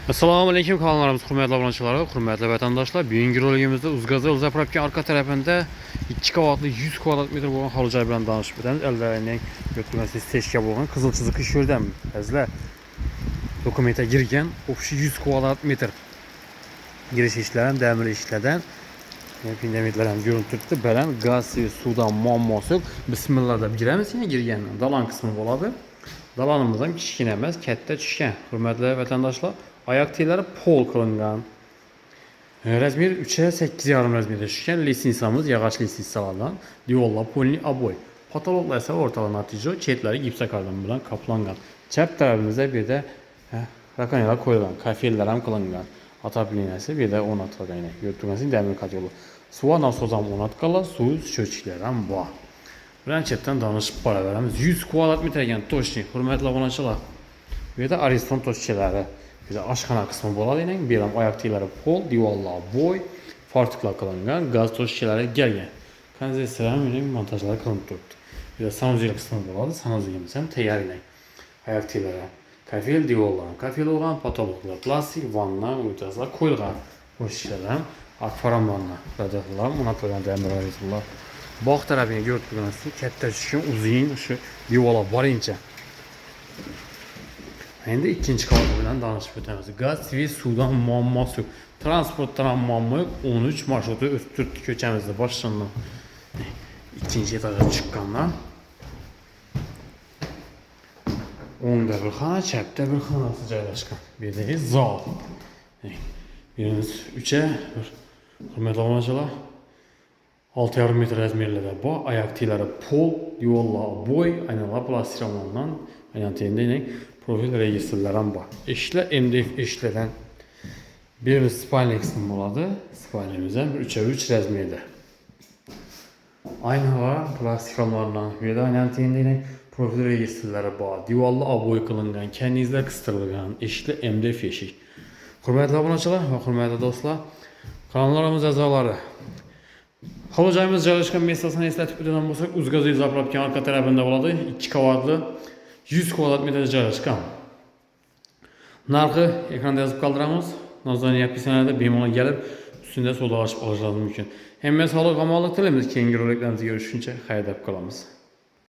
Assalomu alaykum kanallarimiz hurmatli obunachilar, hurmatli vatandoshlar. Bugungi roligimizda Uzgazil zapravka arka tarafında 2 qavatli 100 kvadrat metr bo'lgan hovli joy bilan tanishib o'tamiz. Ildarining yo'tqizmasi stechka bo'lgan qizil chiziq ish yo'ldan azizlar. Dokumentga girgan общий 100 kvadrat metr. Girish ishlari, ta'mir ishlaridan fundamentlar ham ko'rinib turibdi. Baland gaz va suvdan muammosi yo'q. Bismillah deb giramiz. Yana girgandan dalan qismi bo'ladi. Dalanimiz ham kichkina emas, katta tushgan. Hurmatli vatandoshlar, ayak tellari pol qilingan. Razmer 3.8,5 razmerda tushgan. Litsenziyamiz yog'och litsenziyalardan. Diyorlar polni oboy. Patologlar esa o'rtalar natija chetlari gipsokardon bilan qoplangan. Chap tarafimizda bir de rakonelar qo'yilgan, kafellar ham qilingan. Otopleniyasi bir de o'rnatilgan. Yo'tqizmasi ta'mir kotyoli. Suv nasozam o'rnatilgan, suv sho'chiklar ham bor. Bilan chetdan danışib boraveramiz. 100 kvadrat metr ekan toshning. Hurmatli obunachilar. Bu yerda ariston toshchalari, bu yerda oshxona qismi bo'ladi. Bu ham oyoq tellari pol, divorlar bo'y, fartuklar qilingan, gaz toshchalari kelgan. Kondensator ham montajlar qilinib turibdi. Bu yerda sanuzel qismi bo'ladi. Sanuzelimiz ham tayyor. Oyoq tellari, kafel divorlar, kafel bo'lgan, patologlar, plastik, vanna, unitazlar qo'yilgan. Toshchalar ham akvaramlarni, radiatorlar, o'rnatilgan ta'mirlar. Bog' tarafiga ko'rib turgansiz, katta tushgan uzun shu divorlar borincha. Endi ikkinchi qavat bilan tanishib o'tamiz. Gaz va suvdan muammosi yo'q. Transportdan ham muammo yo'q. 13 marshrutda o'tib turibdi ko'chamizda boshlangan. Ikkinchi etajga chiqqandan o'ngda bir xona, chapda bir xonasi joylashgan. Bu yerda zal. Birimiz 3'e hurmatli obunachilar 6,5 metr razmerlarda bor. Ayak tellari pol, divorlar bo'y, aynalar plastiklardan, aynan profil registrlar ham bor. Eshiklar MDF eshiklardan. Birimiz spalniy qismi bo'ladi. Spalniyimiz ham 3'e 3 razmerda. Aynalar plastiklardan, bu yerda aynan profil registrlari bor. Divorlar bo'y qilingan, kanizlar qistirilgan, eshiklar MDF eshik. Hurmatli obunachilar va hurmatli do'stlar, kanallarimiz a'zolari, hovli joyimiz joylashgan mestosini eslatib o'tadigan bo'lsak, Uzgazil zapravka arka tarafida bo'ladi. 2 qavatli 100 kvadrat metrda joylashgan. Narxi ekranda yozib qoldiramiz. Nazorat opisiyalarida bemalol kelib, ustida savdolashib olishingiz mumkin. Hamma sog'lik va omonlik tilaymiz. Keyingi roliklarimizda ko'rishguncha xayr deb qolamiz.